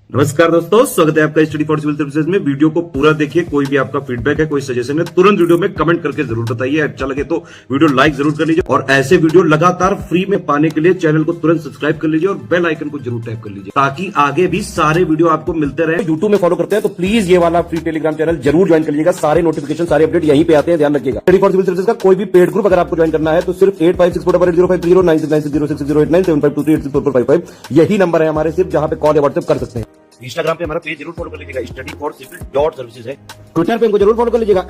नमस्कार दोस्तों, स्वागत है आपका स्टडी फॉर सिविल सर्विसेज में। वीडियो को पूरा देखिए। कोई भी आपका फीडबैक है, कोई सजेशन है, तुरंत वीडियो में कमेंट करके जरूर बताइए। अच्छा लगे तो वीडियो लाइक जरूर कर लीजिए और ऐसे वीडियो लगातार फ्री में पाने के लिए चैनल को तुरंत सब्सक्राइब कर लीजिए और बेल आइकन को जरूर टैप कर लीजिए ताकि आगे भी सारे वीडियो आपको मिलते रहे। यूट्यूब में फॉलो करते हैं तो प्लीज ये वाला फ्री टेलीग्राम चैनल जरूर ज्वाइन कर लीजिएगा। सारे नोटिफिकेशन, सारे अपडेट यहीं पे आते हैं, ध्यान रखिएगा। स्टडी फॉर सिविल सर्विसेज का कोई भी पेड ग्रुप अगर आपको ज्वाइन करना है तो सिर्फ 856480560660897523864455 यही नंबर है हमारे, सिर्फ जहां पे कॉल या व्हाट्सएप कर सकते हैं। इंस्टाग्राम पे हमारा पेज जरूर फॉलो कर लीजिएगा, स्टडी फॉर सिविल .सर्विसेज है। ट्विटर पे इनको जरूर फॉलो कर लीजिएगा,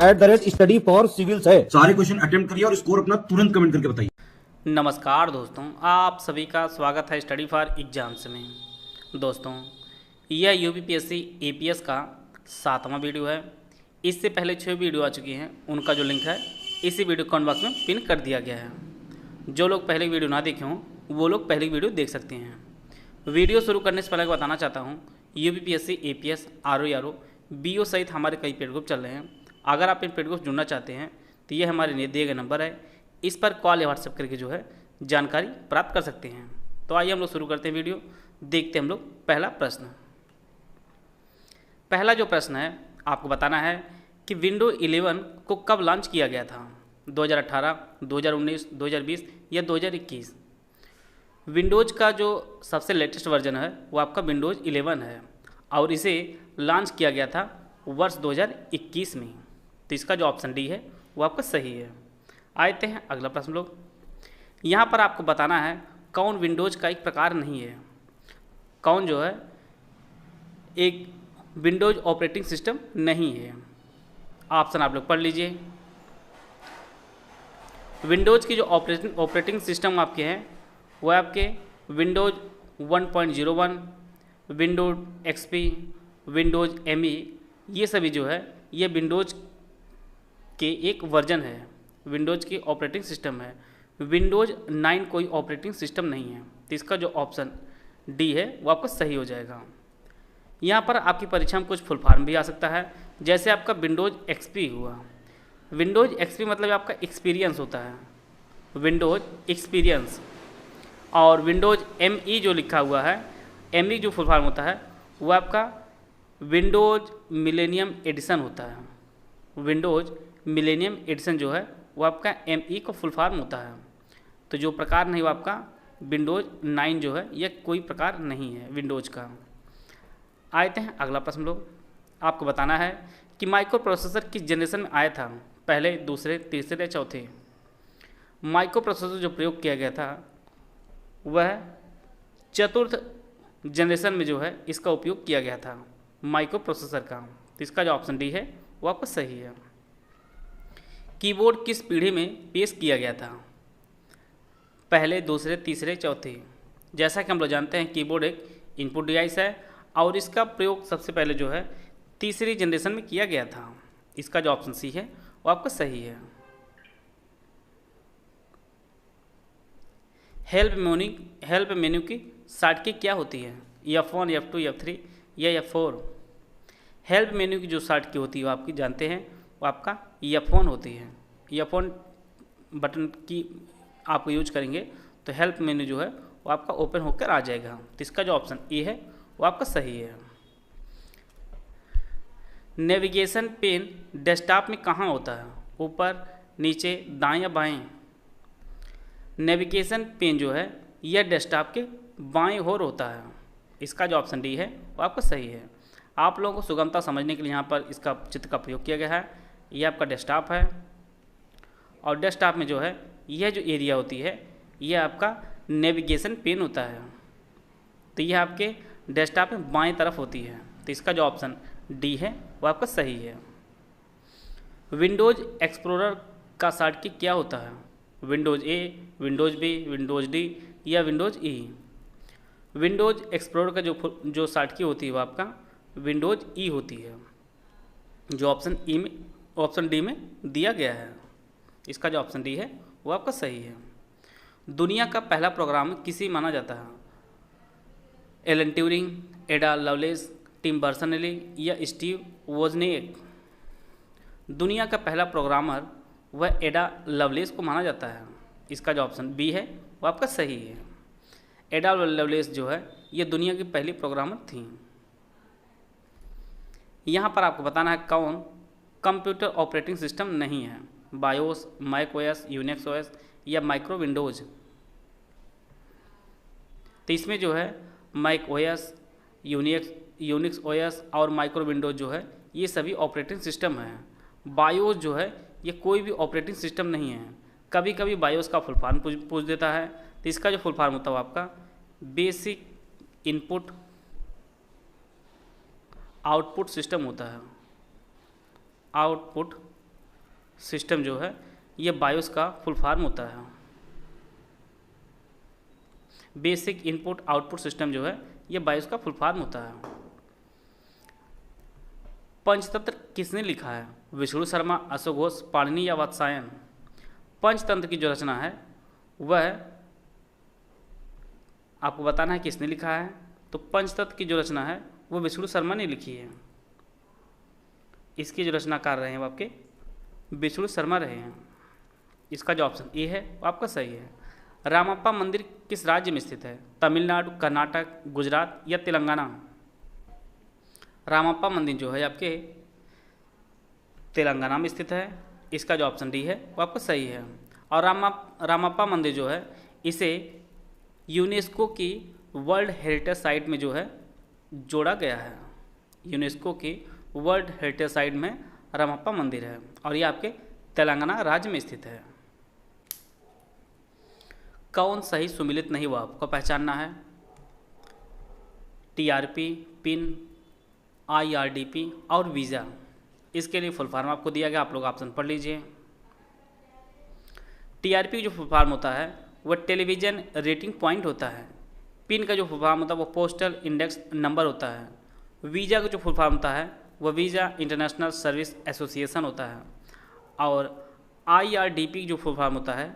@स्टडी फॉर सिविल्स है। सारे क्वेश्चन अटेम्प्ट करिए और स्कोर अपना तुरंत कमेंट करके बताइए। नमस्कार दोस्तों, आप सभी का स्वागत है स्टडी फॉर एग्जाम्स में। दोस्तों, यह यूपीपीएससी एपीएस का 7वां वीडियो है। इससे पहले 6 वीडियो आ चुकी हैं, उनका जो लिंक है इसी वीडियो कमेंट बॉक्स में पिन कर दिया गया है। जो लोग पहले वीडियो ना देखे हों वो लोग पहले वीडियो देख सकते हैं। वीडियो शुरू करने से पहले बताना चाहता हूँ, यूपीपीएससी एपीएस आरओ बीओ सहित हमारे कई पेड ग्रुप चल रहे हैं। अगर आप इन पेड ग्रुप जुड़ना चाहते हैं तो ये हमारे दिए गए नंबर है, इस पर कॉल या व्हाट्सएप करके जो है जानकारी प्राप्त कर सकते हैं। तो आइए हम लोग शुरू करते हैं वीडियो। देखते हैं हम लोग पहला प्रश्न। पहला जो प्रश्न है आपको बताना है कि विंडो 11 को कब लॉन्च किया गया था, 2018, 2019, 2020 या 2021। विंडोज़ का जो सबसे लेटेस्ट वर्जन है वो आपका विंडोज़ 11 है और इसे लॉन्च किया गया था वर्ष 2021 में। तो इसका जो ऑप्शन डी है वो आपका सही है। आते हैं अगला प्रश्न लोग। यहाँ पर आपको बताना है कौन विंडोज़ का एक प्रकार नहीं है। कौन जो है एक विंडोज़ ऑपरेटिंग सिस्टम नहीं है। ऑप्शन आप लोग पढ़ लीजिए। विंडोज़ की जो ऑपरेटिंग सिस्टम आपके हैं वो आपके Windows 1.01, Windows XP, Windows ME, ये सभी जो है ये विंडोज़ के एक वर्जन है, विंडोज़ की ऑपरेटिंग सिस्टम है। विंडोज़ 9 कोई ऑपरेटिंग सिस्टम नहीं है। तो इसका जो ऑप्शन डी है वो आपका सही हो जाएगा। यहाँ पर आपकी परीक्षा में कुछ फुल फॉर्म भी आ सकता है, जैसे आपका विंडोज़ एक्सपी हुआ। विंडोज़ एक्सपी मतलब आपका एक्सपीरियंस होता है, विंडोज़ एक्सपीरियंस। और विंडोज़ ME जो लिखा हुआ है, ME जो फुल फॉर्म होता है वो आपका विंडोज़ मिलेनियम एडिशन होता है। विंडोज़ मिलेनियम एडिशन जो है वो आपका ME का फुल फॉर्म होता है। तो जो प्रकार नहीं वो आपका विंडोज़ 9 जो है यह कोई प्रकार नहीं है विंडोज़ का। आते हैं अगला प्रश्न लोग। आपको बताना है कि माइक्रो प्रोसेसर किस जनरेशन में आया था, पहले, दूसरे, तीसरे या चौथे। माइक्रो प्रोसेसर जो प्रयोग किया गया था वह चतुर्थ जनरेशन में जो है इसका उपयोग किया गया था, माइक्रो प्रोसेसर का। तो इसका जो ऑप्शन डी है वो आपका सही है। कीबोर्ड किस पीढ़ी में पेश किया गया था, पहले, दूसरे, तीसरे, चौथे। जैसा कि हम लोग जानते हैं कीबोर्ड एक इनपुट डिवाइस है और इसका प्रयोग सबसे पहले जो है तीसरी जनरेशन में किया गया था। इसका जो ऑप्शन सी है वो आपका सही है। हेल्प मेन्यू की शॉर्टकी क्या होती है, F1, F2, F3 या F4। हेल्प मेन्यू की जो शॉर्टकी होती है वो आपकी जानते हैं वो आपका F1 होती है। F1 बटन की आप यूज करेंगे तो हेल्प मेन्यू जो है वो आपका ओपन होकर आ जाएगा। तो इसका जो ऑप्शन ए है वो आपका सही है। नेविगेशन पेन डेस्कटॉप में कहाँ होता है, ऊपर, नीचे, दाएं या बाएं। नेविगेशन पेन जो है यह डेस्कटॉप के बाएं ओर होता है। इसका जो ऑप्शन डी है वो आपका सही है। आप लोगों को सुगमता समझने के लिए यहाँ पर इसका चित्र का प्रयोग किया गया है। यह आपका डेस्कटॉप है और डेस्कटॉप में जो है यह जो एरिया होती है यह आपका नेविगेशन पेन होता है। तो यह आपके डेस्कटॉप में बाएं तरफ होती है। तो इसका जो ऑप्शन डी है वो आपका सही है। विंडोज़ एक्सप्लोरर का शॉर्टकी क्या होता है, Windows A, Windows B, Windows D या विंडोज़ E। विंडोज़ एक्सप्लोरर का जो शॉर्टकी होती है वो आपका विंडोज़ E होती है, जो ऑप्शन डी में दिया गया है। इसका जो ऑप्शन डी है वो आपका सही है। दुनिया का पहला प्रोग्राम किसे माना जाता है, Alan Turing, Ada Lovelace, Tim Berners-Lee या स्टीव वोजनिएक। दुनिया का पहला प्रोग्रामर वह एडा लवलेस को माना जाता है। इसका जो ऑप्शन बी है वो आपका सही है। एडा लवलेस जो है ये दुनिया की पहली प्रोग्रामर थी। यहाँ पर आपको बताना है कौन कंप्यूटर ऑपरेटिंग सिस्टम नहीं है, BIOS, Mac OS, Unix OS या माइक्रो विंडोज। तो इसमें जो है मैक ओएस, यूनिक्स ओएस और माइक्रो विंडोज जो है ये सभी ऑपरेटिंग सिस्टम है। बायोस जो है ये कोई भी ऑपरेटिंग सिस्टम नहीं है। कभी कभी बायोस का फुल फॉर्म पूछ देता है, तो इसका जो फुल फॉर्म होता है वो आपका बेसिक इनपुट आउटपुट सिस्टम होता है। आउटपुट सिस्टम जो है ये बायोस का फुल फॉर्म होता है। बेसिक इनपुट आउटपुट सिस्टम जो है ये बायोस का फुल फॉर्म होता है। पंचतंत्र किसने लिखा है, विष्णु शर्मा, अशोक घोष, पाणिनि या वात्स्यायन। पंचतंत्र की जो रचना है वह आपको बताना है किसने लिखा है। तो पंचतंत्र की जो रचना है वो विष्णु शर्मा ने लिखी है। इसके जो रचनाकार रहे हैं वो आपके विष्णु शर्मा रहे हैं। इसका जो ऑप्शन ए है वो आपका सही है। रामप्पा मंदिर किस राज्य में स्थित है, तमिलनाडु, कर्नाटक, गुजरात या तेलंगाना। रामप्पा मंदिर जो है आपके तेलंगाना में स्थित है। इसका जो ऑप्शन डी है वो आपका सही है। और रामप्पा मंदिर जो है इसे यूनेस्को की वर्ल्ड हेरिटेज साइट में जो है जोड़ा गया है। यूनेस्को की वर्ल्ड हेरिटेज साइट में रामप्पा मंदिर है और ये आपके तेलंगाना राज्य में स्थित है। कौन सही सुमिलित नहीं हुआ आपको पहचानना है, टीआरपी, पिन, आईआरडीपी और वीज़ा। इसके लिए फुल फॉर्म आपको दिया गया, आप लोग ऑप्शन पढ़ लीजिए। टीआरपी जो फुल फॉर्म होता है वह टेलीविज़न रेटिंग पॉइंट होता है। पिन का जो फुल फॉर्म होता है वो पोस्टल इंडेक्स नंबर होता है। वीज़ा का जो फुल फॉर्म होता है वह वीज़ा इंटरनेशनल सर्विस एसोसिएशन होता है। और आईआरडीपी जो फुल फॉर्म होता है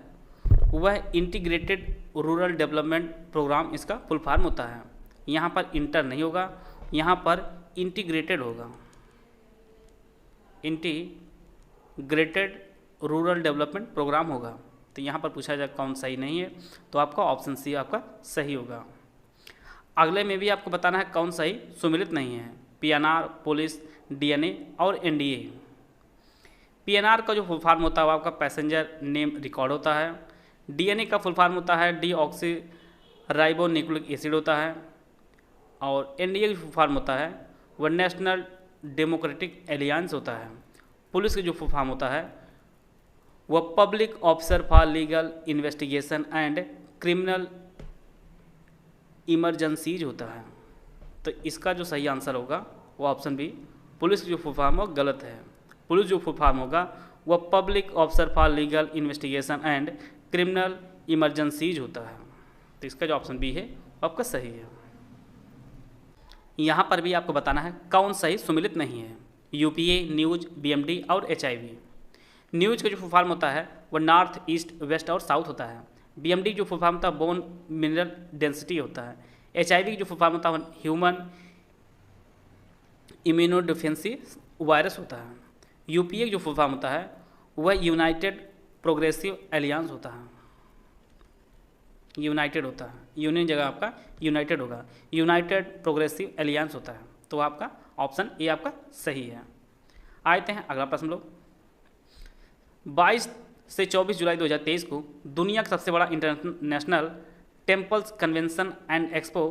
वह इंटीग्रेटेड रूरल डेवलपमेंट प्रोग्राम इसका फुल फॉर्म होता है। यहाँ पर इंटर नहीं होगा, यहाँ पर इंटीग्रेटेड होगा। इंटीग्रेटेड रूरल डेवलपमेंट प्रोग्राम होगा। तो यहाँ पर पूछा जाए कौन सही नहीं है, तो आपका ऑप्शन सी आपका सही होगा। अगले में भी आपको बताना है कौन सही सुमिलित नहीं है, पीएनआर, पुलिस, डीएनए और एनडीए। पीएनआर का जो फुल फॉर्म होता है वो आपका पैसेंजर नेम रिकॉर्ड होता है। डीएनए का फुल फॉर्म होता है डीऑक्सी राइबोन्यूक्लिक एसिड होता है। और एनडीए का फुल फॉर्म होता है वह नेशनल डेमोक्रेटिक एलियंस होता है। पुलिस का जो फुल फॉर्म होता है वह public officer for legal investigation and criminal emergencies होता है। तो इसका जो सही आंसर होगा वो ऑप्शन बी, पुलिस जो फुल फॉर्म हो गलत है। पुलिस जो फुल फॉर्म होगा वह public officer for legal investigation and criminal emergencies होता है। तो इसका जो ऑप्शन बी है वो आपका सही है। यहाँ पर भी आपको बताना है कौन सही सुमिलित नहीं है, यूपीए, न्यूज, बीएमडी और एचआईवी। न्यूज का जो फुल फॉर्म होता है वो नॉर्थ, ईस्ट, वेस्ट और साउथ होता है। बीएमडी जो फुल फॉर्म होता है बोन मिनरल डेंसिटी होता है। एचआईवी जो फुल फॉर्म होता है ह्यूमन इम्यूनोडिफेंसी वायरस होता है। यूपीए जो फुल फॉर्म होता है वह यूनाइटेड प्रोग्रेसिव एलियंस होता है। यूनाइटेड होता है, यूनियन जगह आपका यूनाइटेड होगा, यूनाइटेड प्रोग्रेसिव एलियंस होता है। तो आपका ऑप्शन ए आपका सही है। आते हैं अगला प्रश्न लोग। 22 से 24 जुलाई 2023 को दुनिया का सबसे बड़ा international temples convention and expo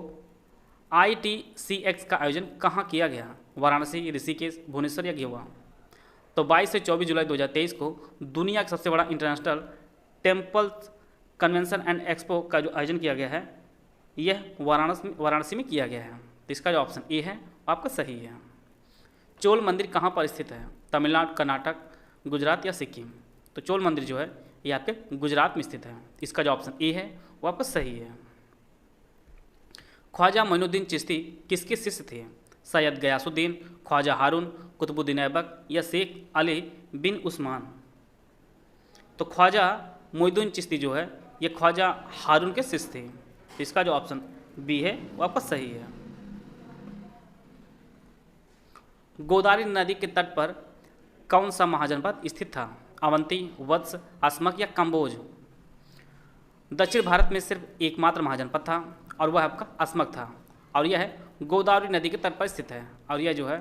ITCX का आयोजन कहाँ किया गया, वाराणसी, ऋषिकेश, भुवनेश्वर या गेवा। तो 22 से 24 जुलाई 2023 को दुनिया का सबसे बड़ा international temples convention and expo का जो आयोजन किया गया है यह वाराणसी में किया गया है। तो इसका जो ऑप्शन ए है आपका सही है। चोल मंदिर कहाँ पर स्थित है, तमिलनाडु, कर्नाटक, गुजरात या सिक्किम। तो चोल मंदिर जो है ये आपके गुजरात में स्थित है। इसका जो ऑप्शन ए है वो आपका सही है। ख्वाजा मोइनुद्दीन चिश्ती किसके शिष्य थे, सैयद गयासुद्दीन, ख्वाजा हारून, कुतुबुद्दीन ऐबक या शेख अली बिन उस्मान। तो ख्वाजा मोइनुद्दीन चिश्ती जो है ये ख्वाजा हारून के शिष्य थे। तो इसका जो ऑप्शन बी है वो आपका सही है। गोदावरी नदी के तट पर कौन सा महाजनपद स्थित था, अवंती, वत्स, अस्मक या कंबोज। दक्षिण भारत में सिर्फ एकमात्र महाजनपद था और वह आपका अस्मक था और यह गोदावरी नदी के तट पर स्थित है और यह जो है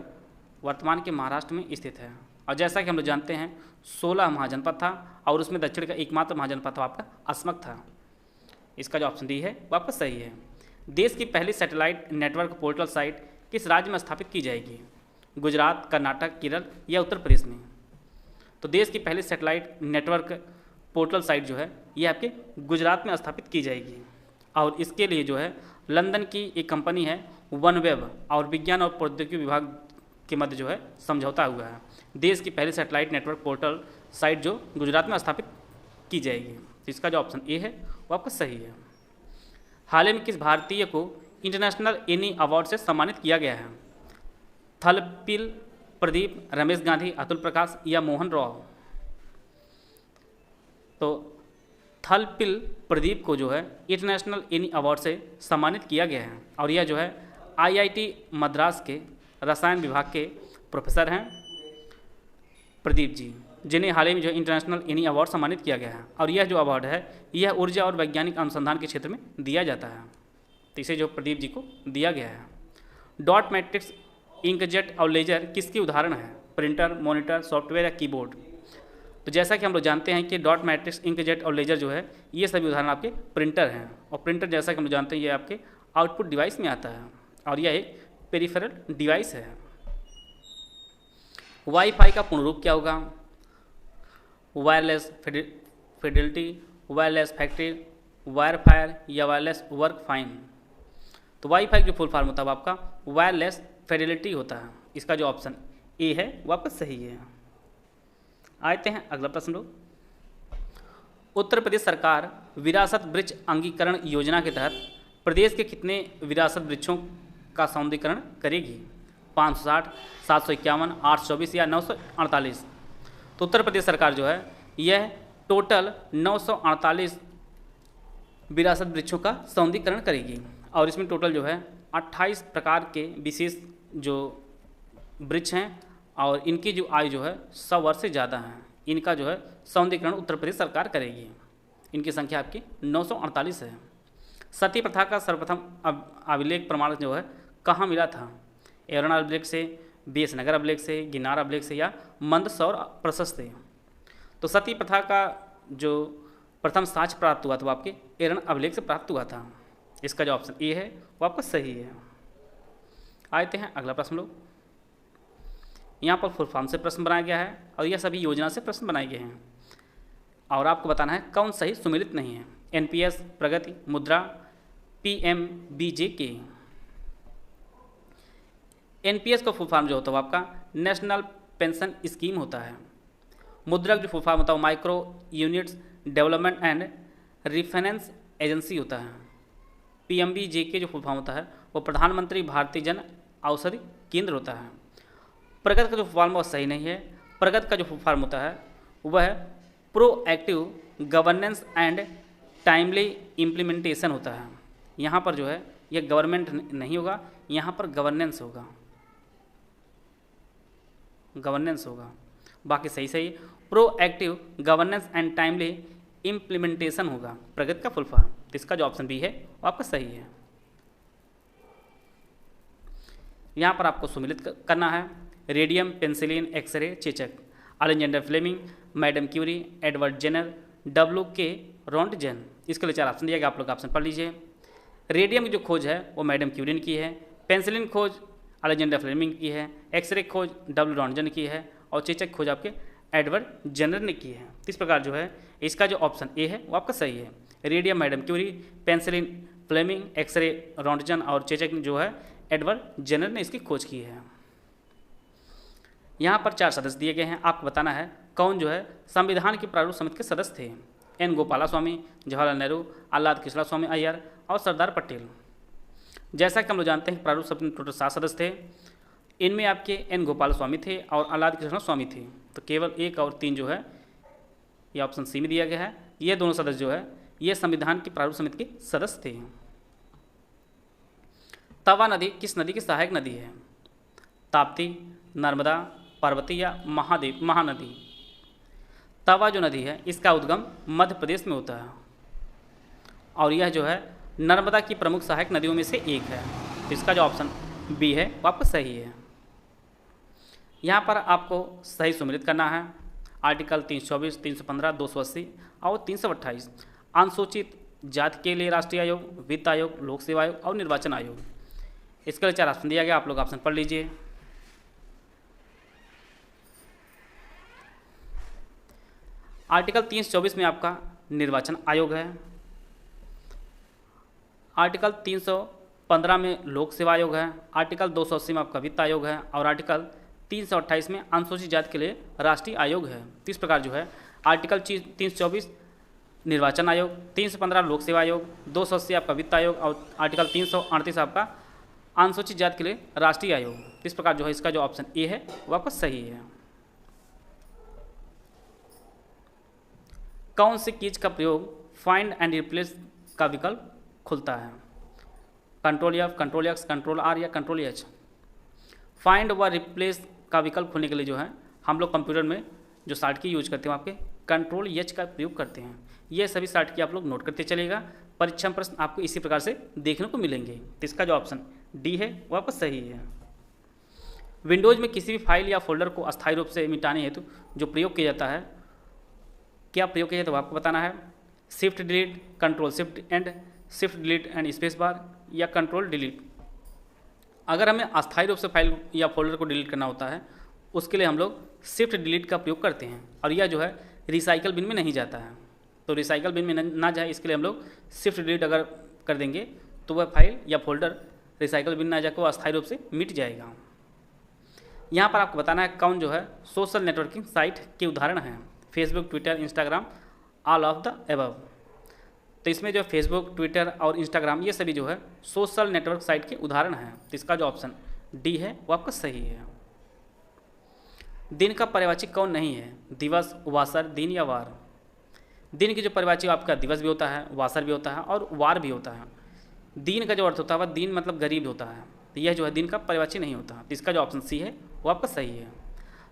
वर्तमान के महाराष्ट्र में स्थित है। और जैसा कि हम लोग जानते हैं 16 महाजनपद था और उसमें दक्षिण का एकमात्र महाजनपद था आपका असमक था। इसका जो ऑप्शन डी है वो आपका सही है। देश की पहली सैटेलाइट नेटवर्क पोर्टल साइट किस राज्य में स्थापित की जाएगी? गुजरात, कर्नाटक, केरल या उत्तर प्रदेश में? तो देश की पहली सैटेलाइट नेटवर्क पोर्टल साइट जो है ये आपके गुजरात में स्थापित की जाएगी। और इसके लिए जो है लंदन की एक कंपनी है वनवेब और विज्ञान और प्रौद्योगिकी विभाग के मध्य जो है समझौता हुआ है। देश की पहली सैटेलाइट नेटवर्क पोर्टल साइट जो गुजरात में स्थापित की जाएगी। तो इसका जो ऑप्शन ए है वो आपका सही है। हाल ही में किस भारतीय को इंटरनेशनल एनी अवार्ड से सम्मानित किया गया है? थलपिल प्रदीप, रमेश गांधी, अतुल प्रकाश या मोहन राव? तो थलपिल प्रदीप को जो है इंटरनेशनल एनी अवार्ड से सम्मानित किया गया है और यह जो है IIT मद्रास के रसायन विभाग के प्रोफेसर हैं प्रदीप जी, जिन्हें हाल ही में जो इंटरनेशनल एनी अवार्ड सम्मानित किया गया है। और यह जो अवार्ड है यह ऊर्जा और वैज्ञानिक अनुसंधान के क्षेत्र में दिया जाता है। तो इसे जो प्रदीप जी को दिया गया है। डॉट मैट्रिक्स, इंकजेट और लेजर किसकी उदाहरण है? प्रिंटर, मॉनिटर, सॉफ्टवेयर या कीबोर्ड? तो जैसा कि हम लोग जानते हैं कि डॉट मैट्रिक्स, इंकजेट और लेजर जो है ये सभी उदाहरण आपके प्रिंटर हैं। और प्रिंटर जैसा कि हम लोग जानते हैं ये आपके आउटपुट डिवाइस में आता है और यह एक पेरिफेरल डिवाइस है। वाईफाई का पूर्ण रूप क्या होगा? वायरलेस फिडेलिटी, वायरलेस फैक्ट्री, वायरफायर या वायरलेस वर्क फाइन? तो वाईफाई जो फुल फॉर्म होता है वो आपका वायरलेस फिडेलिटी होता है। इसका जो ऑप्शन ए है वो आपका सही है। आते हैं अगला प्रश्न लोग। उत्तर प्रदेश सरकार विरासत वृक्ष अंगीकरण योजना के तहत प्रदेश के कितने विरासत वृक्षों का सौंदर्यीकरण करेगी? 560, 751, 824 या 948? तो उत्तर प्रदेश सरकार जो है यह टोटल 948 विरासत वृक्षों का सौंदर्यीकरण करेगी और इसमें टोटल जो है 28 प्रकार के विशेष जो वृक्ष हैं और इनकी जो आयु जो है 100 वर्ष से ज़्यादा है। इनका जो है सौंदर्यीकरण उत्तर प्रदेश सरकार करेगी। इनकी संख्या आपकी 948 है। सती प्रथा का सर्वप्रथम अभिलेख प्रमाण जो है कहाँ मिला था? एरन अभिलेख से, बेसनगर अभिलेख से, गिरनार अभिलेख से या मंदसौर प्रशस्त से? तो सती प्रथा का जो प्रथम साक्ष्य प्राप्त हुआ था वो आपके एरन अभिलेख से प्राप्त हुआ था। इसका जो ऑप्शन ए है वो आपका सही है। आते हैं अगला प्रश्न लोग। यहाँ पर फुल फॉर्म से प्रश्न बनाया गया है और यह सभी योजना से प्रश्न बनाए गए हैं और आपको बताना है कौन सही सुमेलित नहीं है। NPS, प्रगति, मुद्रा, PMBJK? NPS का फुल फॉर्म जो होता है वो आपका नेशनल पेंशन स्कीम होता है। मुद्रा का जो फुल फॉर्म होता है वो micro units development and refinance agency होता है। PMBJK जो फुल फॉर्म होता है वो प्रधानमंत्री भारतीय जन औषधि केंद्र होता है। प्रगति का जो फुल फॉर्म वो सही नहीं है। प्रगति का जो फुल फॉर्म होता है वह proactive governance and timely implementation होता है। यहाँ पर जो है यह गवर्नमेंट नहीं होगा, यहाँ पर गवर्नेंस होगा, गवर्नेंस होगा। बाकी सही सही proactive governance and timely implementation होगा प्रगति का फुल फॉर्म। तो इसका जो ऑप्शन बी है वो आपका सही है। यहाँ पर आपको सुमेलित करना है। रेडियम, पेंसिलिन, एक्सरे, चेचक? Alexander Fleming, madam Curie, Edward Jenner, WK Roentgen? इसके लिए 4 ऑप्शन दिया गया, आप लोग ऑप्शन पढ़ लीजिए। रेडियम की जो खोज है वो मैडम क्यूरी ने की है, पेंसिलिन खोज अलेक्जेंडर फ्लेमिंग की है, एक्सरे खोज W रोंटगेन की है और चेचक खोज आपके एडवर्ड जेनर ने की है। इस प्रकार जो है इसका जो ऑप्शन ए है वो आपका सही है। Radium madam Curie, penicillin Fleming, x ray Roentgen और चेचक जो है एडवर्ड जेनर ने इसकी खोज की है। यहाँ पर 4 सदस्य दिए गए हैं, आपको बताना है कौन जो है संविधान की प्रारूप समिति के सदस्य थे। N गोपालास्वामी, जवाहरलाल नेहरू, आह्लाद कृष्णा स्वामी अय्यर और सरदार पटेल। जैसा कि हम लोग जानते हैं प्रारूप समिति में टोटल 7 सदस्य थे। इनमें आपके N गोपालास्वामी थे और आह्लाद कृष्णा स्वामी थे। तो केवल 1 और 3 जो है ये ऑप्शन सी में दिया गया है। ये दोनों सदस्य जो है ये संविधान की प्रारूप समिति के सदस्य थे। तवा नदी किस नदी की सहायक नदी है? ताप्ती, नर्मदा, पार्वती या महानदी? तवा जो नदी है इसका उद्गम मध्य प्रदेश में होता है और यह जो है नर्मदा की प्रमुख सहायक नदियों में से एक है। तो इसका जो ऑप्शन बी है वो आपका सही है। यहाँ पर आपको सही सुमेलित करना है। आर्टिकल 324, 315, 280 और 328 अनुसूचित जाति के लिए राष्ट्रीय आयोग, वित्त आयोग, लोक सेवा आयोग और निर्वाचन आयोग। इसके लिए 4 ऑप्शन दिया गया, आप लोग ऑप्शन पढ़ लीजिए। आर्टिकल 324 में आपका निर्वाचन आयोग है। आर्टिकल 315 में लोक सेवा आयोग है। आर्टिकल 280 में आपका वित्त आयोग है और आर्टिकल 328 में अनुसूचित जाति के लिए राष्ट्रीय आयोग है। तो इस प्रकार जो है आर्टिकल 324 निर्वाचन आयोग, 315 लोक सेवा आयोग, 280 आपका वित्त आयोग और आर्टिकल 338 आपका अनुसूचित जाति के लिए राष्ट्रीय आयोग। तो इस प्रकार जो है इसका जो ऑप्शन ए है वो आपका सही है। कौन सी कीज का प्रयोग फाइंड एंड रिप्लेस का विकल्प खुलता है? Control F, control X, control R या कंट्रोल एच। फाइंड व रिप्लेस का विकल्प खोलने के लिए जो है हम लोग कंप्यूटर में जो शॉर्ट की यूज करते हैं आपके कंट्रोल एच का प्रयोग करते हैं। ये सभी शॉर्ट की आप लोग नोट करते चलिएगा, परीक्षा में प्रश्न आपको इसी प्रकार से देखने को मिलेंगे। तो इसका जो ऑप्शन डी है वो आपका सही है। विंडोज में किसी भी फाइल या फोल्डर को अस्थायी रूप से मिटाने हेतु जो प्रयोग किया जाता है, क्या प्रयोग किया जाता है वो आपको बताना है। Shift delete, control shift and shift delete and space bar या कंट्रोल डिलीट। अगर हमें अस्थायी रूप से फाइल या फोल्डर को डिलीट करना होता है उसके लिए हम लोग शिफ्ट डिलीट का प्रयोग करते हैं और यह जो है रिसाइकल बिन में नहीं जाता है। तो रिसाइकल बिन में ना जाए इसके लिए हम लोग शिफ्ट डिलीट अगर कर देंगे तो वह फाइल या फोल्डर रिसाइकल बिन ना जाकर वो अस्थायी रूप से मिट जाएगा। यहाँ पर आपको बताना है कौन जो है सोशल नेटवर्किंग साइट के उदाहरण हैं। Facebook, Twitter, Instagram, all of the above. तो इसमें जो फेसबुक, ट्विटर और इंस्टाग्राम ये सभी जो है सोशल नेटवर्क साइट के उदाहरण हैं। तो इसका जो ऑप्शन डी है वो आपका सही है। दिन का पर्यायवाची कौन नहीं है? दिवस, वासर, दिन या वार। दिन की जो पर्यायवाची आपका दिवस भी होता है, वासर भी होता है और वार भी होता है। दिन का जो अर्थ होता है वह दिन मतलब गरीब होता है, तो यह जो है दिन का पर्यायवाची नहीं होता। तो इसका जो ऑप्शन सी है वो आपका सही है।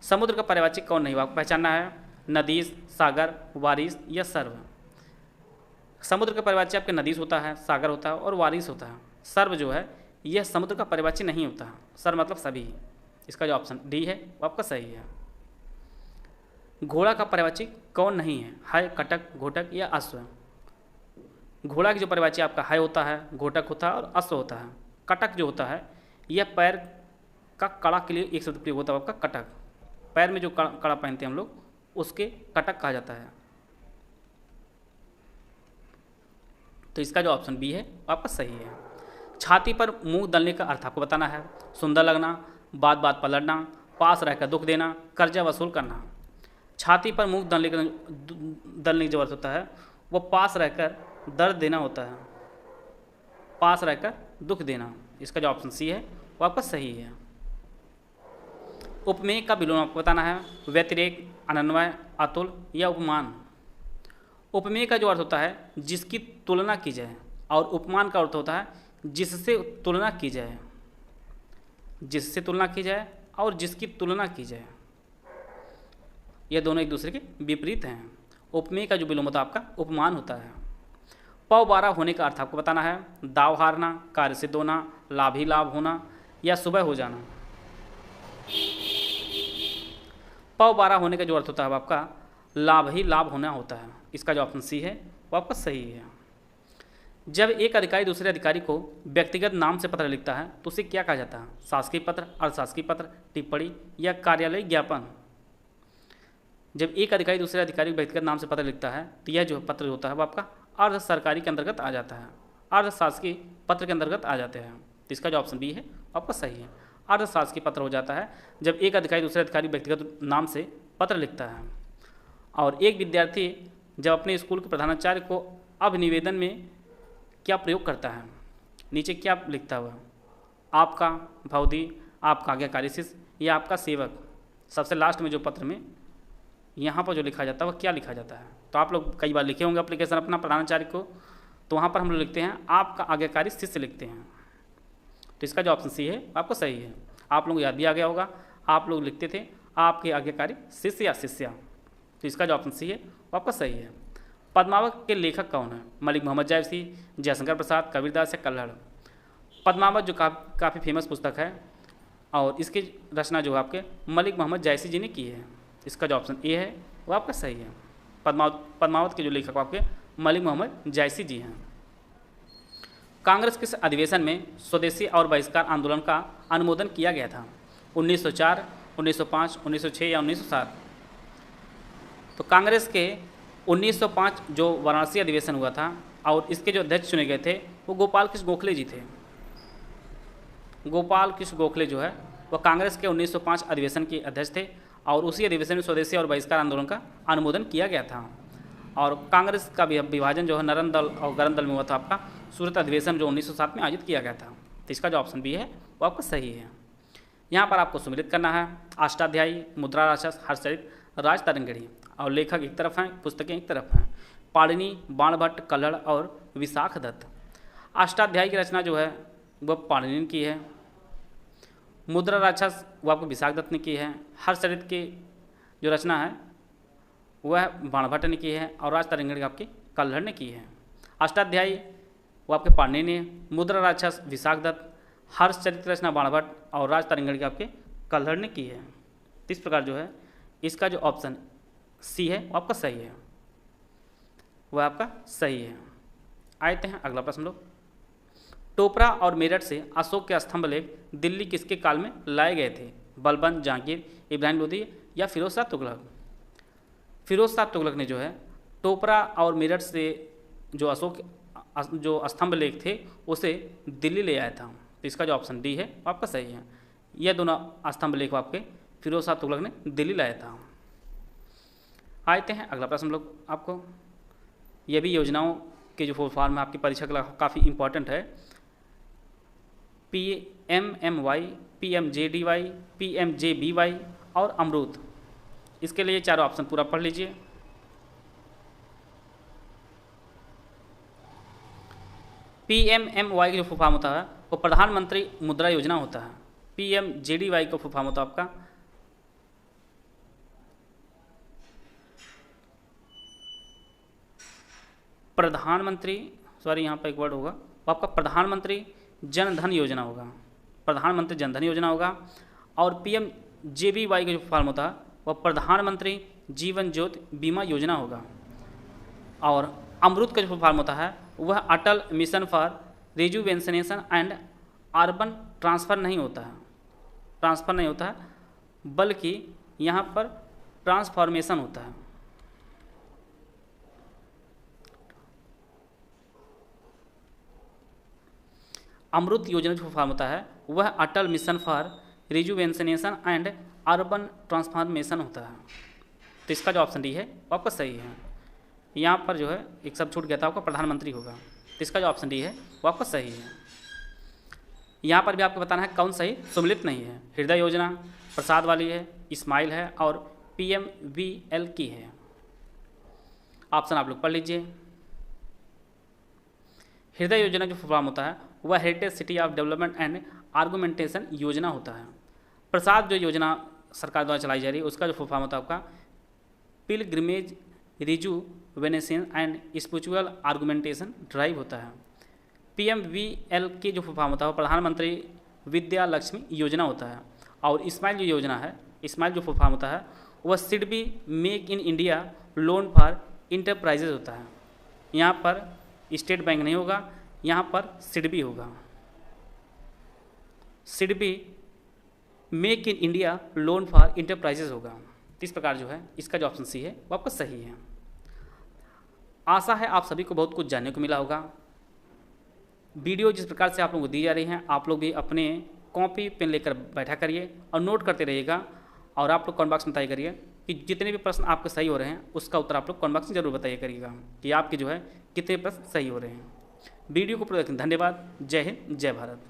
समुद्र का पर्यायवाची कौन नहीं, वो आपको पहचानना है। नदीस, सागर, वारिस या सर्व। समुद्र का पर्यायवाची आपके नदीस होता है, सागर होता है और वारिस होता है। सर्व जो है यह समुद्र का पर्यायवाची नहीं होता है। सर्व मतलब सभी। इसका जो ऑप्शन डी है वो आपका सही है। घोड़ा का पर्यायवाची कौन नहीं है? कटक, घोटक या अश्व। घोड़ा की जो पर्यायवाची आपका है होता है, घोटक होता है और अश्व होता है। कटक जो होता है यह पैर का कड़ा के लिए एक शब्द प्रयोग होता है आपका कटक। पैर में जो कड़ा पहनते हैं हम लोग उसके कटक कहा जाता है। तो इसका जो ऑप्शन बी है वो आपका सही है। छाती पर मुंह दलने का अर्थ आपको बताना है। सुंदर लगना, बात बात पर लड़ना, पास रहकर दुख देना, कर्जा वसूल करना। छाती पर मुंह दलने की जो अर्थ होता है वो पास रहकर दर्द देना होता है, पास रहकर दुख देना। इसका जो ऑप्शन सी है वो आपका सही है। उपमेय का विलोम आपको बताना है। व्यतिरेक, अनन्वय, अतुल या उपमान। उपमेय का जो अर्थ होता है जिसकी तुलना की जाए और उपमान का अर्थ होता है जिससे तुलना की जाए। जिससे तुलना की जाए और जिसकी तुलना की जाए, ये दोनों एक दूसरे के विपरीत हैं। उपमेय का जो विलोम होता है आपका उपमान होता है। पौ बारह होने का अर्थ आपको बताना है। दाव हारना, कार्य सिद्ध होना, लाभ ही लाभ होना या सुबह हो जाना। पौ बारह होने का जो अर्थ होता है आपका लाभ ही लाभ होना होता है। इसका जो ऑप्शन सी है वो आपका सही है। जब एक अधिकारी दूसरे अधिकारी को व्यक्तिगत नाम से पत्र लिखता है तो उसे क्या कहा जाता है? शासकीय पत्र, अर्धशासकीय पत्र, टिप्पणी या कार्यालय ज्ञापन। जब एक अधिकारी दूसरे अधिकारी को व्यक्तिगत नाम से पत्र लिखता है तो यह जो पत्र होता है वो आपका अर्ध सरकारी के अंतर्गत आ जाता है, अर्ध शासकीय पत्र के अंतर्गत आ जाते हैं। तो इसका जो ऑप्शन बी है आपका सही है। अर्ध शासकीय पत्र हो जाता है जब एक अधिकारी दूसरे अधिकारी व्यक्तिगत नाम से पत्र लिखता है। और एक विद्यार्थी जब अपने स्कूल के प्रधानाचार्य को अभिनिवेदन में क्या प्रयोग करता है, नीचे क्या लिखता हुआ? आपका भवदी, आपका आज्ञाकारी शिष्य या आपका सेवक। सबसे लास्ट में जो पत्र में यहाँ पर जो लिखा जाता है वह क्या लिखा जाता है? तो आप लोग कई बार लिखे होंगे एप्लीकेशन अपना प्रधानाचार्य को, तो वहाँ पर हम लोग लिखते हैं आपका आज्ञाकारी शिष्य लिखते हैं। तो इसका जो ऑप्शन सी है आपको सही है। आप लोगों को याद भी आ गया होगा, आप लोग लिखते थे आपके आज्ञाकारी शिष्य या शिष्या। तो इसका जो ऑप्शन सी है वो आपका सही है। पद्मावत के लेखक कौन है? मलिक मोहम्मद जायसी, जयशंकर प्रसाद, कबीरदास या कल्हड़। पद्मावत जो काफ़ी फेमस पुस्तक है और इसकी रचना जो है आपके मलिक मोहम्मद जायसी जी ने की है। इसका जो ऑप्शन ए है वो आपका सही है। पद्मावत के जो लेखक आपके मलिक मोहम्मद जायसी जी हैं। कांग्रेस किस अधिवेशन में स्वदेशी और बहिष्कार आंदोलन का अनुमोदन किया गया था? 1904, 1905, 1906 या 1907? तो कांग्रेस के 1905 जो वाराणसी अधिवेशन हुआ था और इसके जो अध्यक्ष चुने गए थे वो गोपाल कृष्ण गोखले जी थे। गोपाल कृष्ण गोखले जो है वह कांग्रेस के 1905 अधिवेशन के अध्यक्ष थे और उसी अधिवेशन में स्वदेशी और बहिष्कार आंदोलन का अनुमोदन किया गया था। और कांग्रेस का विभाजन जो है नरम दल और गरम दल में हुआ था आपका सूरत अधिवेशन जो 1907 में आयोजित किया गया था। तो इसका जो ऑप्शन बी है वो आपका सही है। यहाँ पर आपको सम्मिलित करना है अष्टाध्यायी, मुद्रा राक्षस, हर्षचरित, राज तरंगिणी और लेखक एक तरफ हैं, पुस्तकें एक तरफ हैं। पाणिनि, बाणभट्ट, कल्हड़ और विशाख दत्त। अष्टाध्यायी की रचना जो है वह पाणिनि की है। मुद्रा राक्षस वो आपको विशाख दत्त ने की है। हर्षचरित की जो रचना है वह बाणभट्ट ने की है और राज तरंगिणी आपकी कल्हड़ ने की है। अष्टाध्यायी वो आपके पाणिनि ने, मुद्रा राक्षस विशाख दत्त, हर्षचरित की रचना बाणभट्ट और राज तरंगिणी आपके कल्हड़ ने की है। इस प्रकार जो है इसका जो ऑप्शन सी है वो आपका सही है, वह आपका सही है। आते हैं अगला प्रश्न लोग। टोपरा और मेरठ से अशोक के स्तंभ लेख दिल्ली किसके काल में लाए गए थे? बलबन, जहांगीर, इब्राहिम लोदी या फिरोज शाह तुगलक? फिरोज शाह तुगलक ने जो है टोपरा और मेरठ से जो अशोक जो स्तंभ लेख थे उसे दिल्ली ले आया था। तो इसका जो ऑप्शन डी है वो आपका सही है। यह दोनों स्तंभ लेख आपके फिरोज शाह तुगलक ने दिल्ली लाया था। आते हैं अगला प्रश्न लोग आपको। यह भी योजनाओं के जो फुल फॉर्म है आपकी परीक्षा के लिए काफ़ी इंपॉर्टेंट है। PMMY, PMJDY, PMJBY और अमरूद। इसके लिए चारों ऑप्शन पूरा पढ़ लीजिए। PMMY का जो फुल फॉर्म होता है वो प्रधानमंत्री मुद्रा योजना होता है। PMJDY का फुल फॉर्म होता है आपका प्रधानमंत्री, सॉरी यहाँ पर एक वर्ड होगा वो आपका प्रधानमंत्री जन धन योजना होगा, प्रधानमंत्री जन धन योजना होगा। और PMJBY का जो फॉर्म होता है वह प्रधानमंत्री जीवन ज्योति बीमा योजना होगा। और अमरूद का जो फॉर्म होता है वह Atal mission for rejuvenation and urban transfer नहीं होता है, ट्रांसफ़र नहीं होता है बल्कि यहाँ पर ट्रांसफॉर्मेशन होता है। अमृत योजना जो फॉर्म होता है वह Atal mission for rejuvenation and urban transformation होता है। तो इसका जो ऑप्शन डी है वो आपका सही है। यहाँ पर जो है एक सब छूट गया था आपका प्रधानमंत्री होगा। तो इसका जो ऑप्शन डी है वो आपका सही है। यहाँ पर भी आपको बताना है कौन सही सम्मिलित नहीं है। हृदय योजना प्रसाद वाली है, इस्माइल है और PMVL की है। ऑप्शन आप लोग पढ़ लीजिए। हृदय योजना जो फॉर्म होता है वह heritage city of development and argumentation योजना होता है। प्रसाद जो योजना सरकार द्वारा चलाई जा रही है उसका जो फुल फॉर्म होता है आपका pilgrimage rejuvenation and spiritual argumentation drive होता है। PMVL की जो फुल फॉर्म होता है प्रधानमंत्री विद्या लक्ष्मी योजना होता है। और इस्माइल जो योजना है, इस्माइल जो फुल फॉर्म होता है वह SIDBI make in India loan for enterprises होता है। यहाँ पर स्टेट बैंक नहीं होगा, यहाँ पर सिडबी होगा। SIDBI make in India loan for enterprises होगा। इस प्रकार जो है इसका जो ऑप्शन सी है वो आपका सही है। आशा है आप सभी को बहुत कुछ जानने को मिला होगा। वीडियो जिस प्रकार से आप लोगों को दी जा रही हैं आप लोग भी अपने कॉपी पेन लेकर बैठा करिए और नोट करते रहिएगा। और आप लोग कमेंट बॉक्स में बताइए करिए कि जितने भी प्रश्न आपके सही हो रहे हैं उसका उत्तर आप लोग कमेंट बॉक्स में जरूर बताइए करिएगा कि आपके जो है कितने प्रश्न सही हो रहे हैं। वीडियो को पूरा देखें। धन्यवाद। जय हिंद, जय भारत।